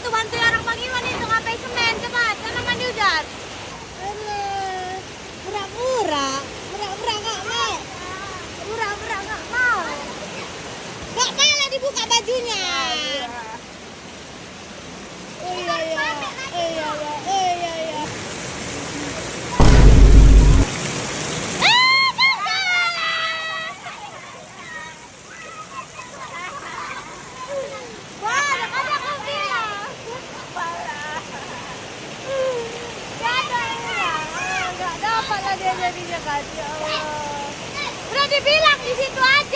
itu bantuin orang Pangiwan itu ngapain semen cepat karena mandi hujan. Pura-pura nggak mau. Pura-pura nggak mau. Nggak malah dibuka bajunya. Oh iya iya. Dia jadinya kan, ya Allah. Udah dibilang di situ aja.